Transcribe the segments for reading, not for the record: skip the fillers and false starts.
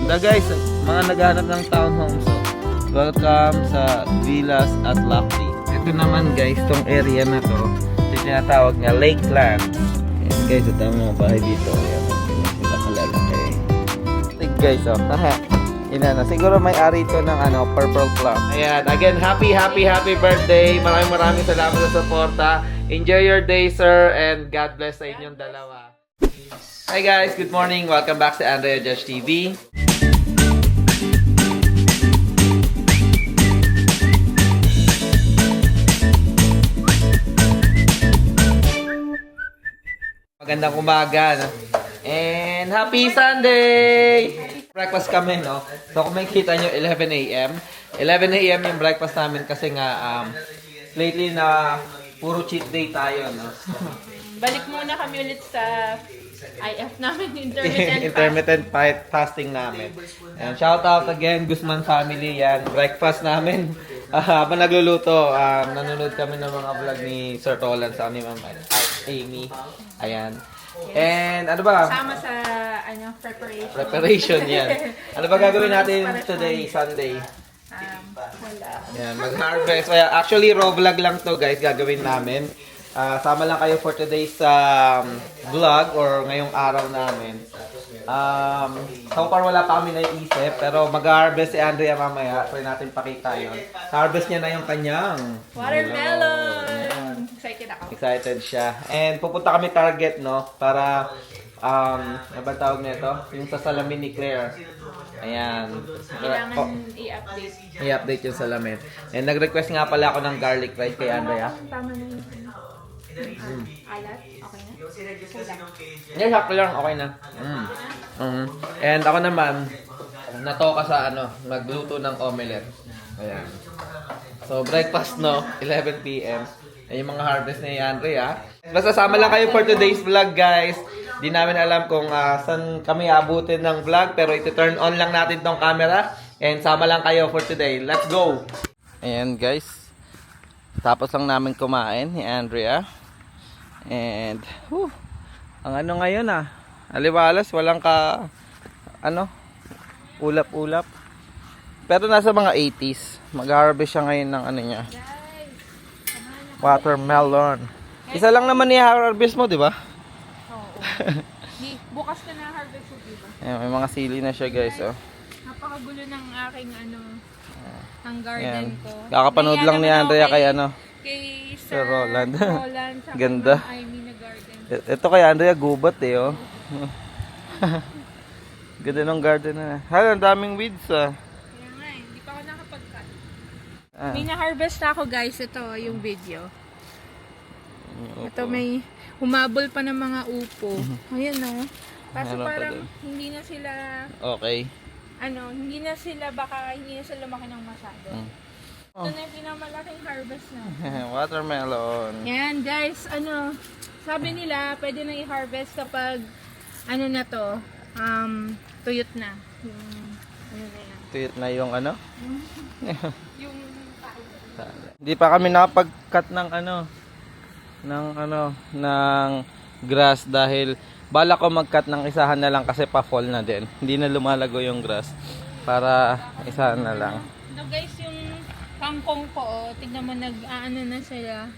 ganda guys, mga naghahanap ng townhomes. So, welcome sa Villas at Lockley. Ito naman guys, tong area na to, ito tinatawag nga Lakeland. Ayan guys, ito ang mga bahay dito. Ayan, sila kalalaki. Ito guys, oh. Ina na. Siguro may ari ito ng Purple Club. Ayan, again, happy birthday. Maraming salamat sa suporta. Enjoy your day, sir, and God bless sa inyong dalawa. Hi guys, good morning. Welcome back sa Andrea Judge TV. Magandang umaga, no? And happy Sunday! Breakfast kami, no? So kung makikita nyo, 11 a.m. 11 a.m. yung breakfast namin kasi nga lately na puro cheat day tayo, no? Balik muna kami ulit sa IF namin, intermittent fasting namin. And shout out again, Guzman family, yan. Breakfast namin. Habang nagluluto, nanonood kami ng mga vlog ni Sir Roland sa ni Ma'am Amy. Ayan. And ano ba? Sama sa preparation. Preparation, yan. Ano ba gagawin natin today, Sunday? Wala. Yan, mag-harvest. Actually, raw vlog lang to guys, gagawin namin. Sama lang kayo for today's vlog or ngayong araw namin. So far wala pa kami naiisip, pero mag-harvest si Andrea mamaya. Try natin pakita yun. Harvest niya na yung kanyang Watermelon! Excited ako. Excited siya. And pupunta kami Target, no? Para, ano ba tawag nito? Yung sa salamin ni Claire. Ayan. Kailangan i-update. I-update yung salamin. And nag-request nga pala ako ng garlic rice kay Andrea. Tama na yun. Alat? Okay na? Yeah, sakto lang. Okay na. And ako naman, natoka sa magluto ng omelette. Ayan. So, breakfast, no? 11 p.m. Yung mga harvest ni Andrea. Basta sama lang kayo for today's vlog, guys. Di namin alam kung saan kami abutin ng vlog, pero iti-turn on lang natin tong camera. And sama lang kayo for today. Let's go! Ayan, guys. Tapos lang namin kumain ni Andrea. And, ang ngayon aliwalas, walang ulap-ulap. Pero nasa mga 80s. Mag-harvest siya ngayon ng niya. Watermelon. Isa lang naman i-harvest mo, di ba? Oo. Bukas ka na harvest mo, di ba? Ayan, may mga sili na siya, guys. Oh. Napakagulo ng aking ang garden Ayan. ko. Kakapanood lang ni Andrea kay kay Sir Roland. Tsaka Ganda. Ma'am Amy na garden. Ito kay Andrea, gubat oh. Ganda ng garden na. Ang daming weeds Kaya nga hindi pa ako nakapag-cut. May na-harvest ako guys, ito yung video. Ito may humabol pa ng mga upo. Ayan Kaso Meron pa parang din. hindi na sila, Okay. hindi na sila lumaki ng masyado. Ito na yung pinamalaking harvest na. Watermelon. Yan guys, sabi nila pwede na i-harvest kapag na to, tuyot na. Yung na yan. Tuyot na yung Yung Hindi pa kami nakapag-cut ng grass dahil bala ko mag-cut ng isahan na lang kasi pa-fall na din. Hindi na lumalago yung grass para isahan na lang. guys, yung kangkong ko, tignan mo na sila.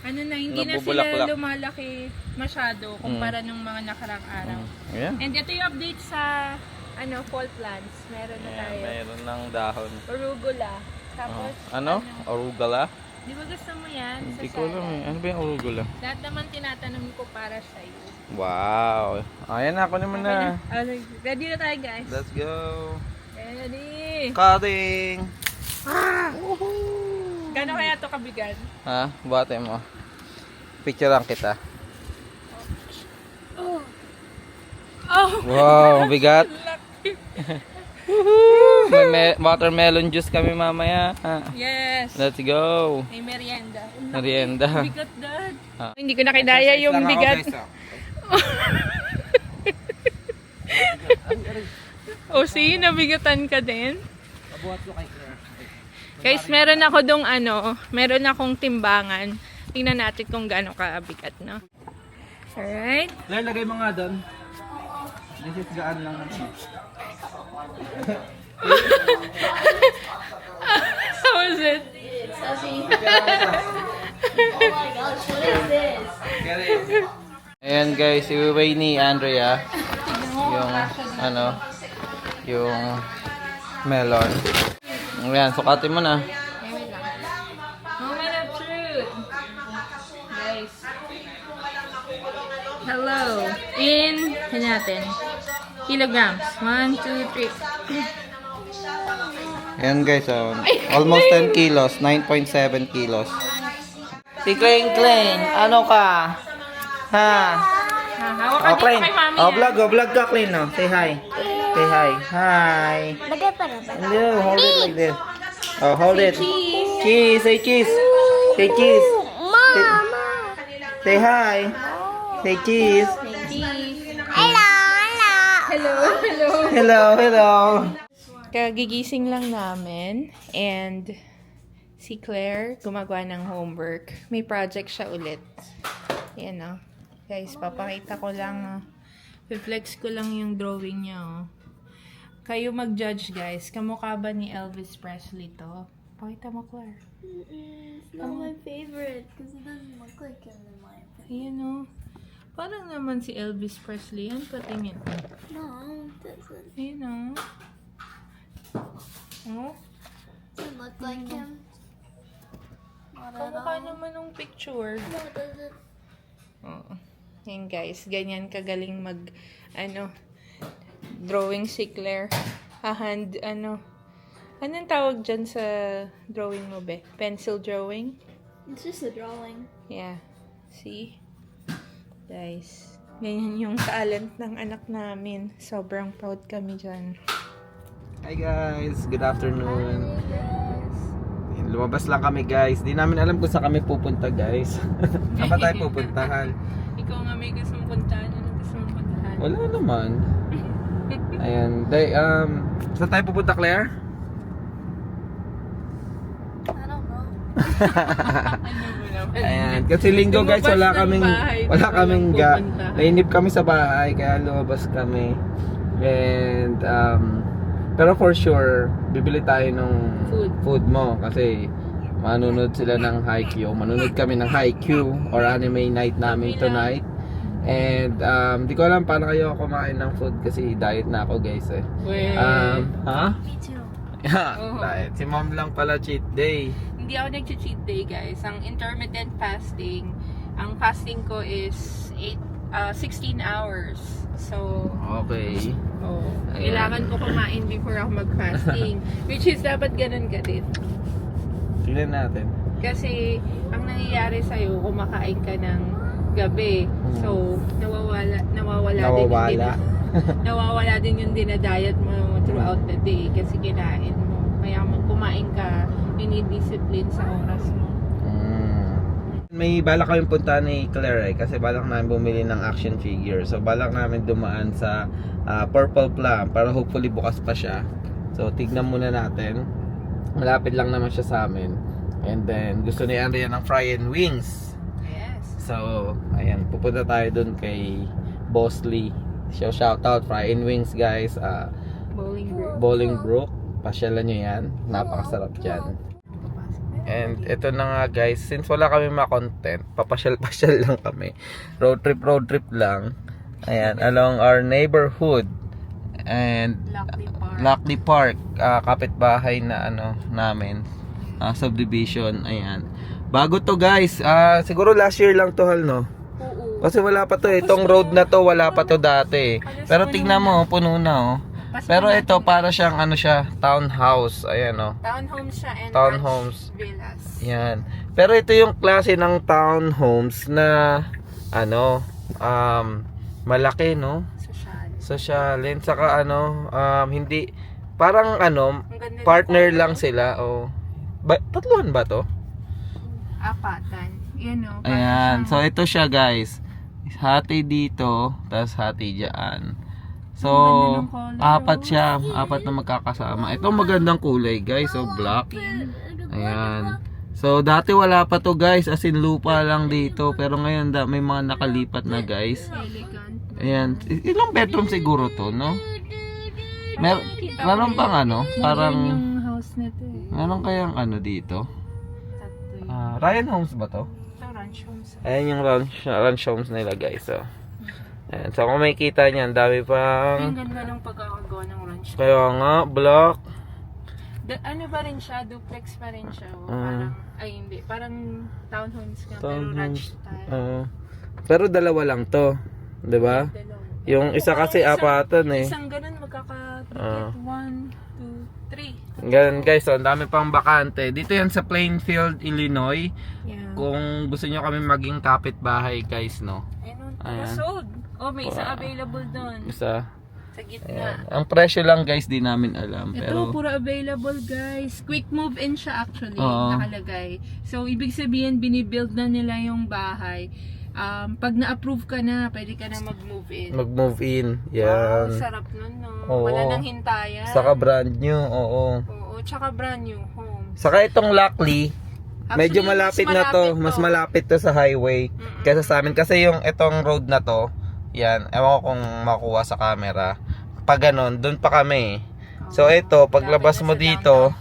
Hindi na sila lumalaki masyado kumpara ng mga nakarang araw. Yeah. And ito yung update sa fall plants. Meron na tayo. Meron ng dahon. Arugula. Tapos Arugula? Di ba gusto mo yan? Hindi ko alam eh. Ano ba yung arugula? Lahat naman tinatanong ko para sa iyo. Wow. Ayan na, ako naman na. Ready na tayo guys. Let's go. Ready. Cutting. Gano'n kaya ito kabigan? Bate mo. Picturean kita. Wow, bigat. May watermelon juice kami mamaya. Yes. Let's go. May merienda. Merienda. Bigat dad. Hindi ko nakidaya yung bigat. See, nabigatan ka din. Guys, meron ako meron akong timbangan. Tingnan natin kung gaano kabigat, no? Alright. Lagay mo nga doon. This is gaan lang natin. How was it? Sassy. Oh my gosh, what is this? Ayan guys, iwiway ni Andrea yung ano, yung melon. Ayan, sukatin mo na. Moment of truth. Guys. Hello. In, natin. Kilograms. 1, 2, 3. Ayan guys, almost 10 kilos, 9.7 kilos. Si Klein Klein, ano ka? Ha? Hawakan dito kay mami. Vlog ka Klein, no? Say hi. Say hi. Hi. Hello, hold it like this. Oh, hold it. Cheese. Cheese, say cheese. Say cheese. Mama. Say hi. Say cheese. Cheese. Hello. Hello, hello. Hello, hello. Kagigising lang namin and si Claire gumagawa ng homework. May project siya ulit. Ayan o. Guys, papakita ko lang. Reflex ko lang yung drawing niya oh. Kayo mag-judge guys. Kamukha ba ni Elvis Presley to? Pakita mo Claire. It's not my favorite because it doesn't look like him in my opinion. Ayan o. Parang naman si Elvis Presley. Yan patingin. No, it doesn't. Ayan o. Oh. Doesn't look like him. Not at Kamukha all. naman ng picture. No, it doesn't. Oo. Yan guys, ganyan kagaling mag, drawing si Claire. Anong tawag dyan sa drawing mo, be? Pencil drawing? It's just a drawing. Yeah. See? Guys, ganyan yung talent ng anak namin. Sobrang proud kami dyan. Hi guys, good afternoon. Lumabas lang kami guys. Di namin alam kung saan kami pupunta guys. Saan ba tayo pupuntahan? Ikaw nga may gusto mong puntahan. Anong gusto mong puntahan? Wala naman. Ayan. Saan tayo pupunta Claire? I don't know. Ano mo naman? Ayan. Kasi linggo guys, wala kaming pupunta. nainip kami sa bahay kaya lumabas kami. And pero for sure, bibili tayo ng food mo kasi manunod sila ng Haikyuu. Manunod kami ng Haikyuu or anime night namin tonight. And di ko alam paano kayo kumain ng food kasi diet na ako guys eh. Ha? Me too. Yeah, Oo. diet. Si mom lang pala cheat day. Hindi ako nag-cheat day, guys. Ang intermittent fasting, ang fasting ko is 16 hours. So, Okay. Ayan. kailangan ko kumain before ako mag-fasting. Which is, dapat ganun ka din. Tingnan natin. Kasi, ang nangyayari sa'yo, kumakain ka ng gabi. So, nawawala din yung dinadayat mo throughout the day kasi kinain mo. Kaya kumain ka, you need discipline sa oras mo. May balak kami punta ni Claire eh, kasi balak namin bumili ng action figure. So balak namin dumaan sa Purple Plum para hopefully bukas pa siya. So tignan muna natin. Malapit lang naman siya sa amin. And then gusto ni Andrea ng fry and wings. Yes. So ayan, pupunta tayo dun kay Boss Lee. Shout out fry and wings guys. Bolingbrook. Pasyalan nyo yan. Napakasarap dyan. And ito na nga guys, since wala kami ma-content, papasyal-pasyal lang kami. Road trip lang. Ayan, along our neighborhood. And Lockley Park, kapitbahay na namin. Subdivision, ayan. Bago to guys, siguro last year lang to hal no. Oo. Kasi wala pa to, itong road na to wala pa to dati. Pero tingnan mo, puno na oh. Pero ito para siyang townhouse, ayan oh. Townhomes siya and Townhomes. ranch villas. Yan. Pero ito yung klase ng townhomes na malaki no. Sosyalin saka hindi parang Ang ganda partner ng lang sila oh. Tatluhan ba to? Apatan. Yan o. Ayan. So ito siya guys. Hati dito, tapos hati diyan. So, Ang ganda ng color, apat siya. Apat na magkakasama. Ito magandang kulay guys. So, black. Ayan. So, dati wala pa to guys. As in, lupa lang dito. Pero ngayon, may mga nakalipat na guys. Elegant. Ayan. Ilang bedroom siguro to, no? Meron pang ano, parang Yan yung house nito eh. meron kayang ano dito? Tatlo yun. Ryan Homes ba to? Ito, ranch homes. Ayan yung ranch homes nila guys. So, ayan. So kung makikita niyan, dami Ang pang ganda ng pagkakagawa ng ranch. kaya nga, block. Ano pa rin siya? Duplex pa rin siya. Parang, ay hindi. Parang townhomes nga. Pero ranch style. Pero dalawa lang to. 'Di ba? Dalawa. Yung isa kasi apatan eh. Isang ganun magkakadikit. 1, 2, 3. Ganun guys, so, ang dami pang bakante. Dito yan sa Plainfield, Illinois. Yeah. Kung gusto nyo kami maging kapitbahay guys, no? Ayun, sold. Oh, may isa available doon. Isa. Sa gitna. Ayan. Ang presyo lang guys, di namin alam. Ito, Pero, puro available guys. Quick move in siya actually, Oo. nakalagay. So, ibig sabihin, binibuild na nila yung bahay. Pag na-approve ka na, pwede ka na mag-move in. mag-move in. Wow, Yan. sarap nun, no? Oo. Wala nang hintayan. Saka brand new, oo. Oo, tsaka brand new home. Saka itong Lockley, medyo Actually, malapit na to. Mas malapit to sa highway. Kaysa sa amin. Kasi yung itong road na to, yan, ewan ko kung makuha sa camera. Pag ganon, dun pa kami. So ito, paglabas mo dito,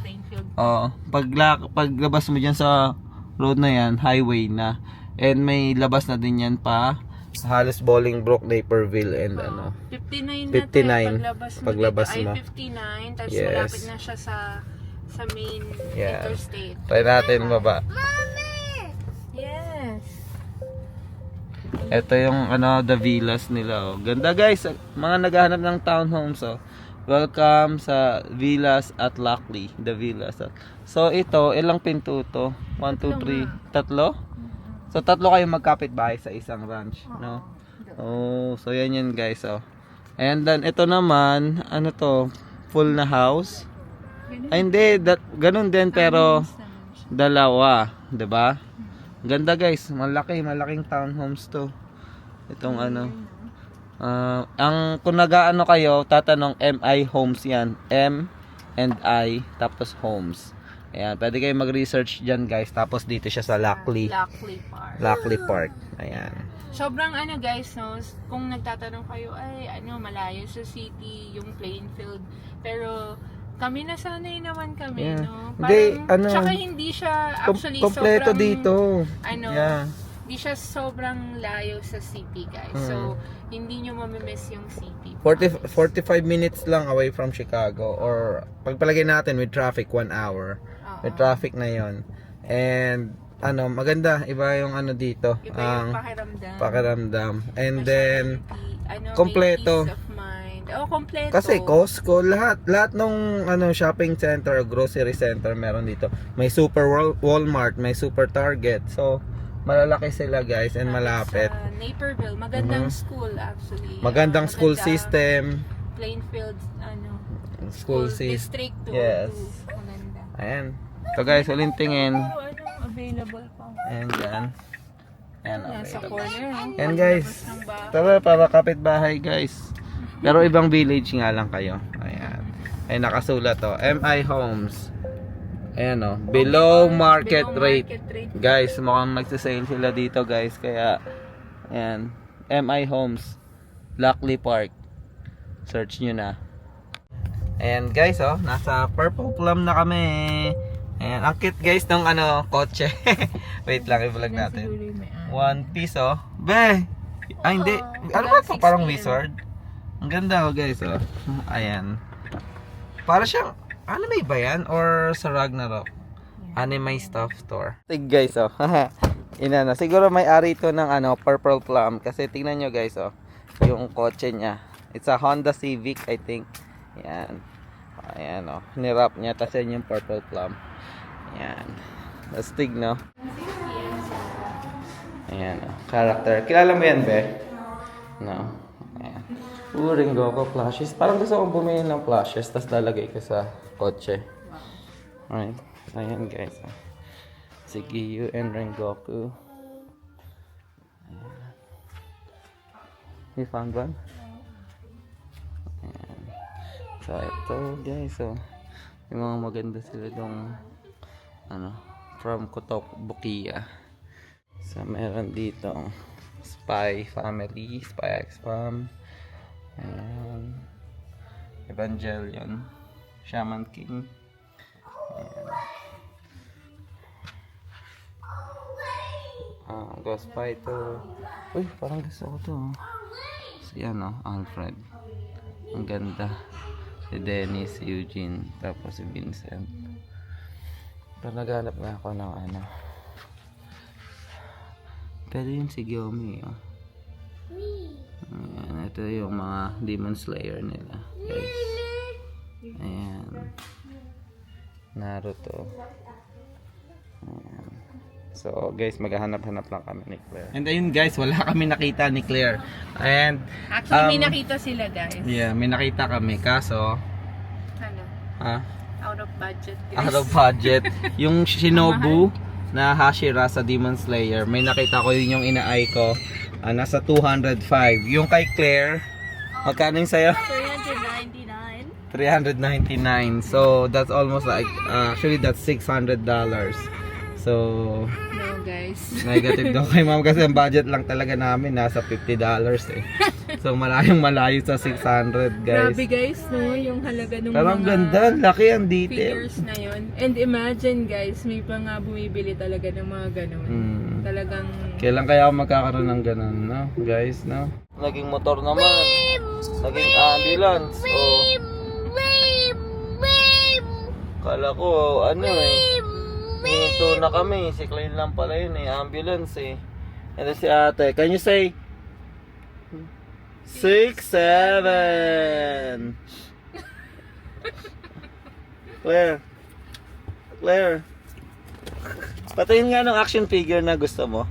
paglabas mo dyan sa road na yan, highway na. And may labas na din yan pa halos Bolingbrook, Naperville and ano. 59 na 59 paglabas mo. Ay, 59. Tapos Yes. malapit na siya sa main Yan. interstate. Try natin baba. Yes. Ito yung ano, the villas nila. Oh. Ganda guys, mga naghahanap ng townhomes. Oh. Welcome sa Villas at Lockley, the villas. So ito, ilang pinto to? 1, 2, 3, tatlo? So tatlo kayo magkapit bahay sa isang ranch, no? Oh, so yan guys, oh. And then ito naman, ano to? Full na house? Ay hindi, ganun din pero dalawa, 'di ba? Ganda guys, malaking townhomes to. Itong ano. Ang kung nag-aano kayo, tatanong MI Homes 'yan. M and I tapos Homes. Ayan, pwede kayo mag-research dyan guys. Tapos dito siya sa Lockley. Lockley Park. Ayan. Sobrang ano guys, no? Kung nagtatanong kayo, ay malayo sa city, yung Plainfield. Pero kami nasanay naman kami, Yeah. no? Hindi, Parang, tsaka hindi siya actually kompleto sobrang, dito. Yeah. Hindi siya sobrang layo sa city guys. So, hindi nyo mamimiss yung city. 45 minutes lang away from Chicago. Or pagpalagay natin with traffic, 1 hour. With traffic na yon. And ano, maganda. Iba yung ano dito. Iba yung pakiramdam. And then, kompleto. May peace of mind. Kompleto. Kasi Costco, lahat ng ano shopping center, grocery center meron dito. May super Walmart, may super Target. So, malalaki sila guys and malapit. Sa Naperville, magandang school actually. Magandang school system. Plainfield, School system. District 2. Yes. Maganda. Ayan. So guys, uling tingin. Available pa. Ayan dyan. Ayan, Nasa available. corner. Ayan guys. Tara, para kapitbahay guys. Pero ibang village nga lang kayo. Ayan. Ay nakasulat to. MI Homes. Ayan o. Below market rate. Guys, mukhang nagsisale sila dito guys. Kaya, ayan. MI Homes. Lockley Park. Search nyo na. Ayan guys, oh. Nasa Purple Plum na kami. Ayan. Ang cute guys ng ano, kotse. Wait lang, i-vlog natin. One Piece, oh. Be! Ay, hindi. Ano ba ito? Parang wizard. Ang ganda, oh guys, oh. Ayan. Para siyang, anime ba yan? Or sa Ragnarok? Anime stuff store. Sige guys, oh. Inano. Siguro may-ari ito ng ano, Purple Plum. Kasi tingnan nyo guys, oh. Yung kotse niya. It's a Honda Civic, I think. Ayan. Ayan, oh. Nirap niya. Tapos yan yung Purple Plum. Ayan. Astig, no? Ayan, oh. Character. Kilala mo yan, be? No. Ayan. Rengoku plushes. Parang gusto kong bumili ng plushes. Tapos lalagay ko sa kotse. Alright. Ayan, guys. Oh. Shigeru and Rengoku. Ayan. You found one? Ayan. So, ito guys, so, yung mga maganda sila dong, ano, from Kotobukiya. So, meron dito, Spy Family, Spy X Fam. Ayan. Evangelion. Shaman King. Ghost Fighter. Uy, parang gusto ko to. Si Alfred. Ang ganda. Si Dennis, si Eugene, tapos si Vincent. Pero naghanap nga ako ng Pero yun si Gyomi, Ayan, ito yung mga Demon Slayer nila, guys. Ayan. Naruto. Ayan. So guys, maghahanap-hanap lang kami ni Claire. And ayun guys, wala kami nakita ni Claire. And Actually, may nakita sila, guys. yeah, may nakita kami kaso Out of budget, guys. out of budget. Yung Shinobu na Hashira sa Demon Slayer, may nakita ko yun yung ina-eye ko. Nasa 205. Yung kay Claire, magkano yung sa'yo? 399. 399. So that's almost like actually that's $600. So No, guys. negative daw kay ma'am kasi ang budget lang talaga namin nasa $50 eh. So malayong malayo sa 600 guys. Grabe, guys, no? Yung halaga ng Pero ang mga ganda, laki ang detail. figures na yun. And imagine, guys, may pa nga bumibili talaga ng mga ganun. Talagang... Kailan kaya ako magkakaroon ng ganun, no? Guys, no? Naging motor naman. Naging ambulance. Kala ko, hinto na kami. Si Klein lang pala yun ambulance eh. Ito si ate. Can you say 6, 7? Claire. Patayin nga ng action figure na gusto mo.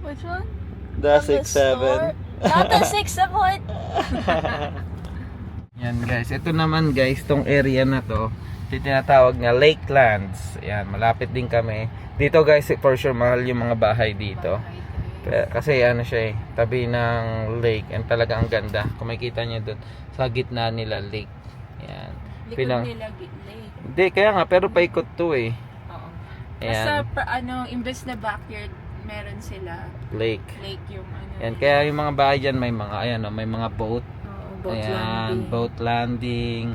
Which one? The From the 6, 7. store? Not the 6, 7. Yan guys, ito naman guys, tong area na to, tinatawag nga Lakelands. Yan, malapit din kami. Dito guys, for sure mahal yung mga bahay dito. Kasi siya tabi ng lake and talaga ang ganda. Kung makikita niyo doon, sa gitna nila lake. Yan. Likod nila gitna eh. Hindi, kaya nga, pero paikot to eh. Oo. Ayan. Basta, imbes na backyard, meron sila Lake. yung Yan, kaya yung mga bahay dyan may mga, may mga boat. boat landing. Boat landing.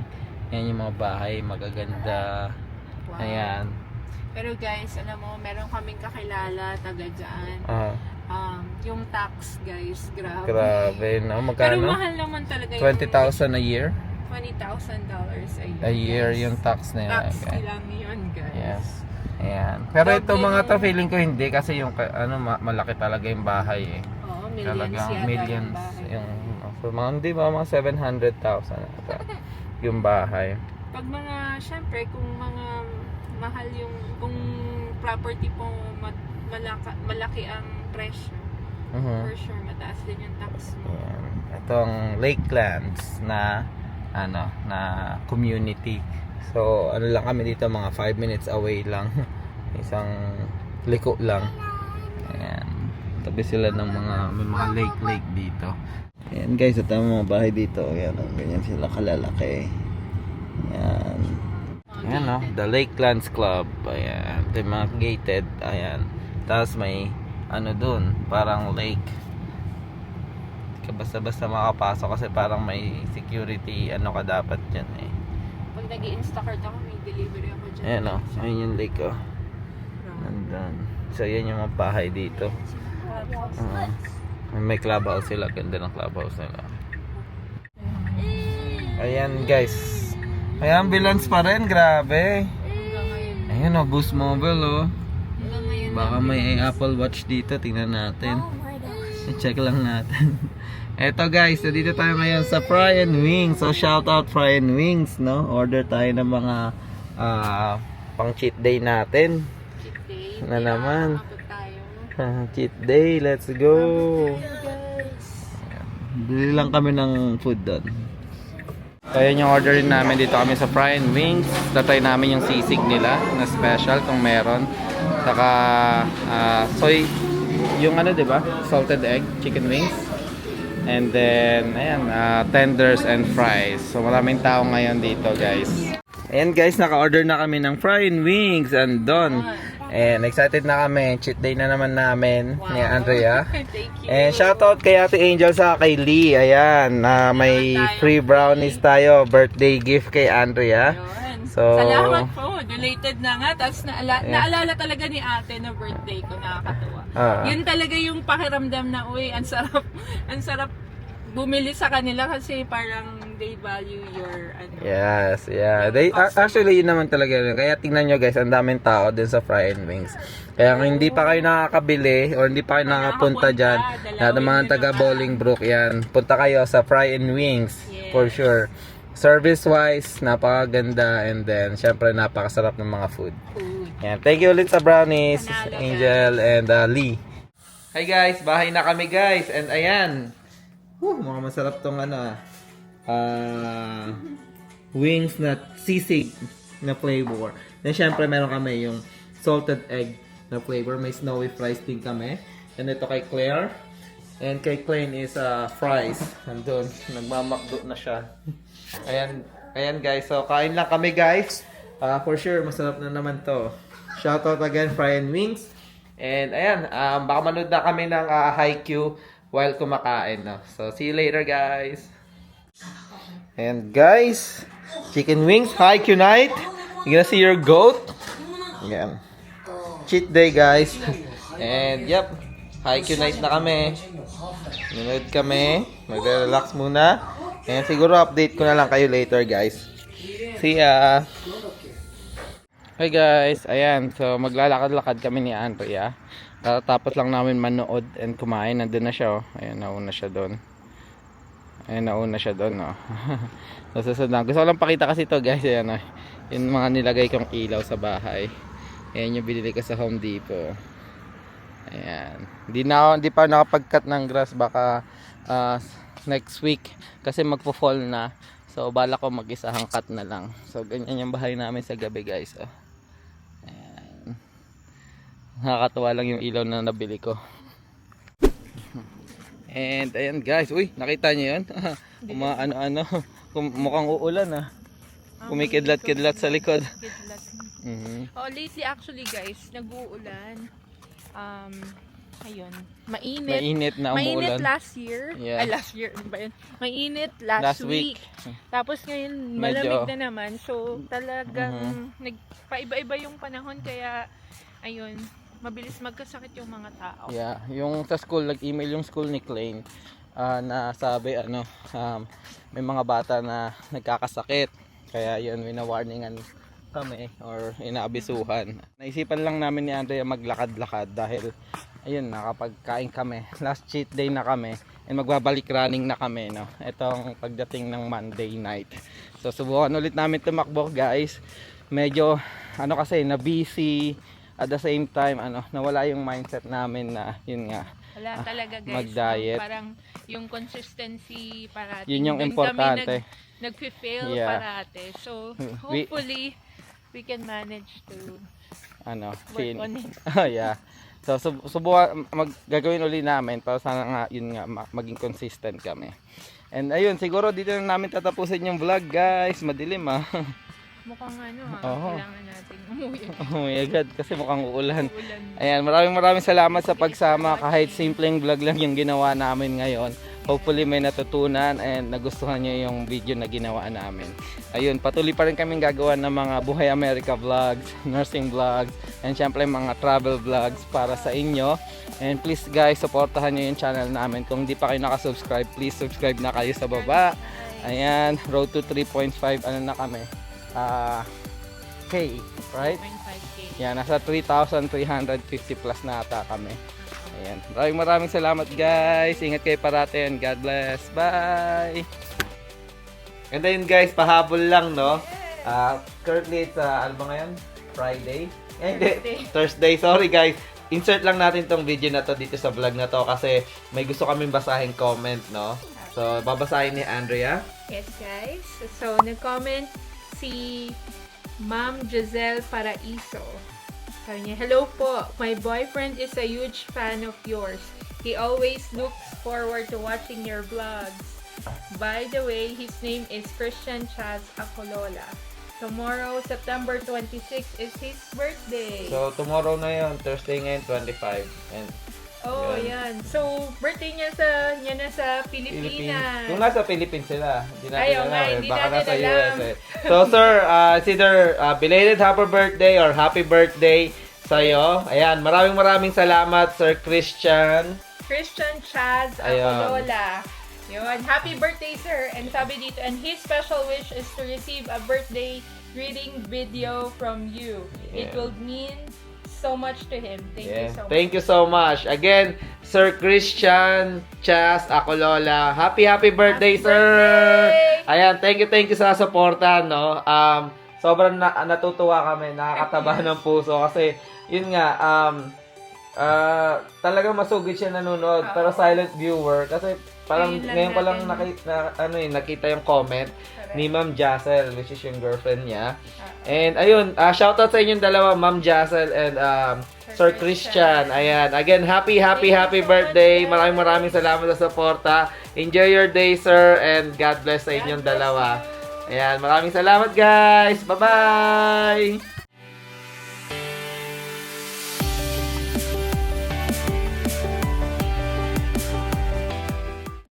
Yan yung mga bahay, magaganda. Wow. Ayan. Pero guys, alam mo, meron kaming kakilala, taga dyan. Yung tax, guys, grabe. Grabe, no? Pero Magkano? mahal naman talaga 20,000 a year? $20,000 A year guys. yung tax na yan, Tax guys. lang yun, guys. Yes. Ayan. Pero ito Doble mga to yung- feeling ko hindi kasi yung malaki talaga yung bahay eh. Oo, millions Talagang yata millions yung bahay. yung mga hindi ba mga 700,000 ata yung bahay. Pag mga, syempre, kung mga mahal yung, kung property po malaki ang presyo, for sure, mataas din yung tax mo. Ayan. Itong Lakelands na na community. So lang kami dito, mga 5 minutes away lang. Isang liko lang. Ayan. Tabi sila ng may mga lake dito. Ayan guys, ito ang mga bahay dito. Ayan, ganyan sila kalalaki. Ayan. Ayan the Lakelands Club. Ayan. Ito yung mga gated. Ayan. Tapos may doon, parang lake. Basta-basta makapasok kasi parang may security ka dapat dyan eh. Pag nag-i-instacart ako, may delivery ako dyan. Ayan ayun yung lake nandun. So yan yung mga bahay dito. May clubhouse sila, ganda ng clubhouse nila. Ayan guys, may ambulance pa rin, grabe. Ayan Boost Mobile baka may Apple Watch dito, tingnan natin. Oh my gosh. I-check lang natin. Eto guys, dito tayo ngayon sa Fry and Wings. So shout out Fry and Wings, no? Order tayo ng mga pang cheat day natin. Cheat day. Na naman. Abot tayo. Cheat day, let's go. Guys. Bili lang kami ng food doon. So yun yung orderin namin, dito kami sa Fry and Wings. Tatry namin yung sisig nila na special kung meron. Saka soy, yung diba? Salted egg, chicken wings. And then, ayan, tenders and fries. So maraming tao ngayon dito guys. Ayan guys, naka-order na kami ng Fry and Wings. And doon, And excited na kami. Cheat day na naman namin ni Andrea. Thank you. And shoutout kay Ate Angel sa kay Lee. Ayan, may free brownies tayo. Birthday gift kay Andrea. Yun. So, Salamat po. Donated na nga. Tapos naalala talaga ni ate na birthday ko. Nakakatuwa. Yun talaga yung pakiramdam na, uy, ang sarap bumili sa kanila kasi parang they value your Yes, yeah. Actually, yun naman talaga yun. Kaya tingnan nyo guys, ang daming tao din sa Fry and Wings. Kaya kung hindi pa kayo nakakabili o hindi pa kayo nakapunta dyan, lahat ng mga taga Bolingbrook yan, punta kayo sa Fry and Wings for sure. Service-wise, napakaganda, and then syempre napakasarap ng mga food. Yan. Thank you ulit sa brownies, Angel and Lee. Hi guys, bahay na kami guys, and ayan. Mukhang masarap tong wings na sisig na flavor. Then syempre meron kami yung salted egg na flavor. May snowy fries din kami. And ito kay Claire. And kay Klein is fries. Nandun, nagmamakdo na siya. Ayan guys. So kain lang kami guys. For sure, masarap na naman to. Shoutout again, Fry and Wings. And ayan, baka manood na kami ng Haikyuu while kumakain. No? So see you later guys. And guys, chicken wings, Haikyuu night. You gonna see your goat. Ayan. Cheat day guys. And yep, Haikyuu night na kami. Nanood kami. Mag-relax muna. And siguro update ko na lang kayo later guys. See ya. Hey guys, ayan. So maglalakad-lakad kami ni Andrea. Tapos lang namin manood and kumain. Nandun na siya. Oh. Ayan, nauna siya doon. Oh. So susunod. Gusto ko lang pakita kasi ito guys. Ayan, oh. Yung mga nilagay kong ilaw sa bahay. Ayan yung binili ko sa Home Depot. Ayan. Hindi pa nakapag-cut ng grass. Baka next week. Kasi magpo-fall na. So bala ko mag-isahang cut na lang. So ganyan yung bahay namin sa gabi guys. Oh. Ayan. Nakakatuwa lang yung ilaw na nabili ko. And ayan guys. Uy, nakita niyo yun? Mukhang uulan Kumikidlat-kidlat sa likod. Lately actually guys, nag-uulan. Ayun, Mainit na umuulan. Mainit last year. Yeah. Last year. Ano ba yun? Mainit last week. Tapos ngayon, malamig na naman. So, talagang nagpaiba-iba yung panahon. Kaya, ayun, mabilis magkasakit yung mga tao. Yeah. Yung sa school, nag-email yung school ni Klein na sabi, may mga bata na nagkakasakit. Kaya yun, wina-warningan kami or inaabisuhan. Naisipan lang namin ni Andrea maglakad-lakad dahil ayun, nakapagkain kami. Last cheat day na kami and magbabalik running na kami, no. Itong pagdating ng Monday night. So subukan ulit namin tumakbo, guys. Medyo kasi na busy at the same time nawala yung mindset namin na yun nga. Wala talaga guys. Mag-diet. Parang yung consistency parati. Yun yung importante. Nagfi-fail parate. So hopefully we can manage to work on it. Yeah. So subukan gagawin ulit namin para sana nga yun nga maging consistent kami. And ayun, siguro dito na namin tatapusin yung vlog, guys. Madilim Mukhang kailangan natin umuwi. Umuwi agad kasi mukhang uulan. Ayan, maraming salamat sa pagsama kahit simpleng vlog lang yung ginawa namin ngayon. Hopefully may natutunan and nagustuhan nyo yung video na ginawa namin. Ayun, patuloy pa rin kaming gagawa ng mga Buhay America vlogs, nursing vlogs, and syempre mga travel vlogs para sa inyo. And please guys, supportahan nyo yung channel namin. Kung di pa kayo nakasubscribe, please subscribe na kayo sa baba. Ayan, road to 3.5 na kami. K, right? 3.5K. Yan, nasa 3,350 plus na ata kami. Ayan. Maraming salamat guys. Ingat kayo parati and God bless. Bye! And then guys, pahabol lang, no? Currently it's, ano ba ngayon? Friday? Thursday. Sorry guys. Insert lang natin tong video na to dito sa vlog na to kasi may gusto kaming basahin comment, no? So, babasahin ni Andrea. Yes guys. So, nag-comment si Ma'am Giselle Paraiso. Sabi niya, hello po. My boyfriend is a huge fan of yours. He always looks forward to watching your vlogs. By the way, his name is Christian Chaz Acolola. Tomorrow, September 26 is his birthday. So, tomorrow na yun. Thursday ngayon, 25. And Oh, Yan. yan. So, birthday niya nasa Pilipinas. Kung nasa Philippines sila, hindi natin Ayaw alam nga, eh. hindi Baka natin nasa alam. US eh. So, sir, it's either belated happy birthday or happy birthday sa'yo. Ayan, maraming salamat, Sir Christian. Christian Chaz Ayun. Apolola. Yun. Happy birthday, sir. And sabi dito, and his special wish is to receive a birthday greeting video from you. It Yeah. will mean so much to him. Thank you so much. Thank you so much. Again, Sir Christian Chas Acolola. Happy birthday, Happy sir! birthday! Ayan, thank you sa suporta, no? Sobrang natutuwa kami, nakakataba ng puso kasi yun nga, talagang masugid siya nanonood, Oo. pero silent viewer kasi parang Ngayon lang ngayon ko lang natin- nakita yung comment ni Ma'am Jassel, which is yung girlfriend niya. Oo. And ayun, shoutout sa inyong dalawa, Ma'am Jassel and Sir Christian. Ayan, again, happy birthday. Maraming salamat sa suporta. Enjoy your day, sir, and God bless sa inyong God bless dalawa. you. Ayan, maraming salamat, guys. Bye-bye!